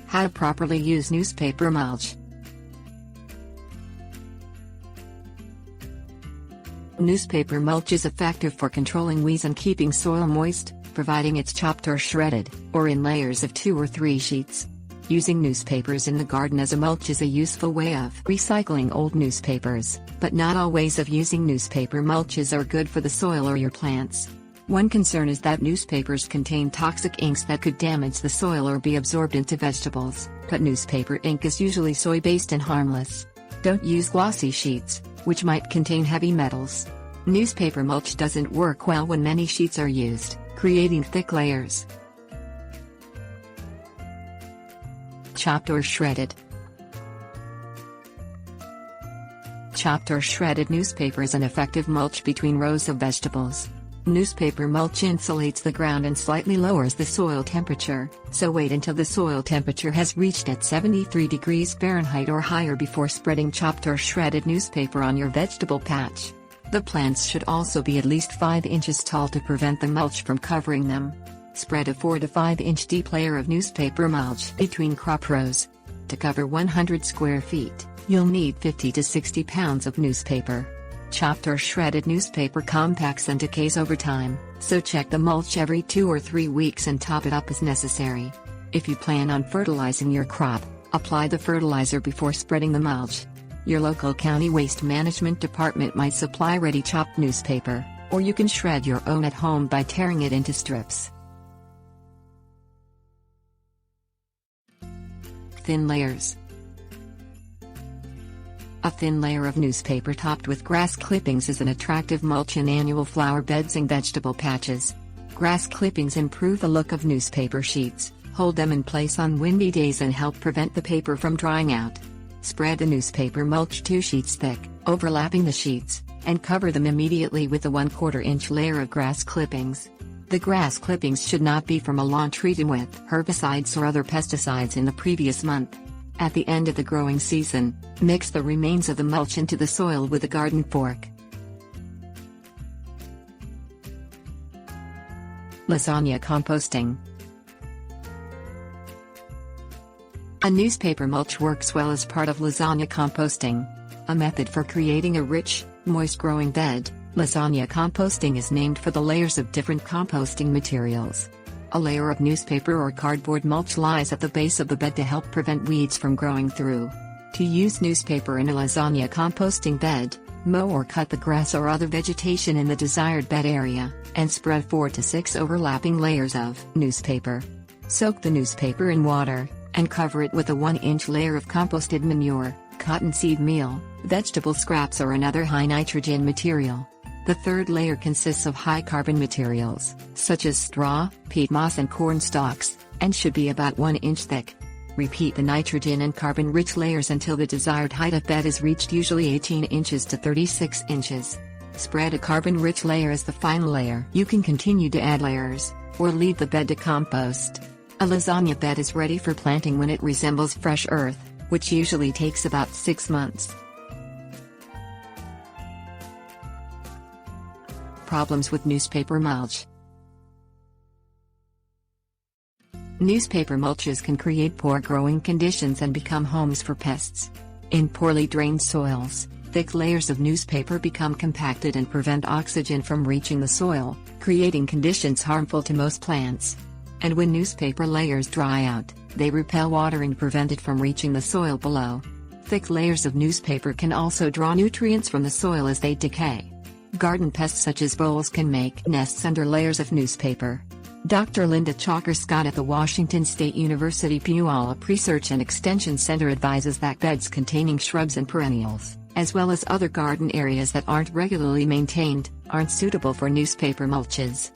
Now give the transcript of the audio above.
How to properly use newspaper mulch. Newspaper mulch is effective for controlling weeds and keeping soil moist, providing it's chopped or shredded, or in layers of 2 or 3 sheets. Using newspapers in the garden as a mulch is a useful way of recycling old newspapers, but not all ways of using newspaper mulches are good for the soil or your plants. One concern is that newspapers contain toxic inks that could damage the soil or be absorbed into vegetables, but newspaper ink is usually soy-based and harmless. Don't use glossy sheets, which might contain heavy metals. Newspaper mulch doesn't work well when many sheets are used, creating thick layers. Chopped or shredded. Chopped or shredded newspaper is an effective mulch between rows of vegetables. Newspaper mulch insulates the ground and slightly lowers the soil temperature, so wait until the soil temperature has reached at 73 degrees Fahrenheit or higher before spreading chopped or shredded newspaper on your vegetable patch. The plants should also be at least 5 inches tall to prevent the mulch from covering them. Spread a 4 to 5 inch deep layer of newspaper mulch between crop rows. To cover 100 square feet, you'll need 50 to 60 pounds of newspaper. Chopped or shredded newspaper compacts and decays over time, so check the mulch every 2 or 3 weeks and top it up as necessary. If you plan on fertilizing your crop, apply the fertilizer before spreading the mulch. Your local county waste management department might supply ready chopped newspaper, or you can shred your own at home by tearing it into strips. Thin layers. A thin layer of newspaper topped with grass clippings is an attractive mulch in annual flower beds and vegetable patches. Grass clippings improve the look of newspaper sheets, hold them in place on windy days and help prevent the paper from drying out. Spread the newspaper mulch 2 sheets thick, overlapping the sheets, and cover them immediately with a 1/4 inch layer of grass clippings. The grass clippings should not be from a lawn treated with herbicides or other pesticides in the previous month. At the end of the growing season, mix the remains of the mulch into the soil with a garden fork. Lasagna composting. A newspaper mulch works well as part of lasagna composting. A method for creating a rich, moist growing bed, lasagna composting is named for the layers of different composting materials. A layer of newspaper or cardboard mulch lies at the base of the bed to help prevent weeds from growing through. To use newspaper in a lasagna composting bed, mow or cut the grass or other vegetation in the desired bed area, and spread 4 to 6 overlapping layers of newspaper. Soak the newspaper in water, and cover it with a 1-inch layer of composted manure, cottonseed meal, vegetable scraps or another high nitrogen material. The third layer consists of high-carbon materials, such as straw, peat moss and corn stalks, and should be about 1 inch thick. Repeat the nitrogen and carbon-rich layers until the desired height of bed is reached, usually 18 inches to 36 inches. Spread a carbon-rich layer as the final layer. You can continue to add layers, or leave the bed to compost. A lasagna bed is ready for planting when it resembles fresh earth, which usually takes about 6 months. Problems with newspaper mulch. Newspaper mulches can create poor growing conditions and become homes for pests. In poorly drained soils, thick layers of newspaper become compacted and prevent oxygen from reaching the soil, creating conditions harmful to most plants. And when newspaper layers dry out, they repel water and prevent it from reaching the soil below. Thick layers of newspaper can also draw nutrients from the soil as they decay. Garden pests such as voles can make nests under layers of newspaper. Dr. Linda Chalker-Scott at the Washington State University Puyallup Research and Extension Center advises that beds containing shrubs and perennials, as well as other garden areas that aren't regularly maintained, aren't suitable for newspaper mulches.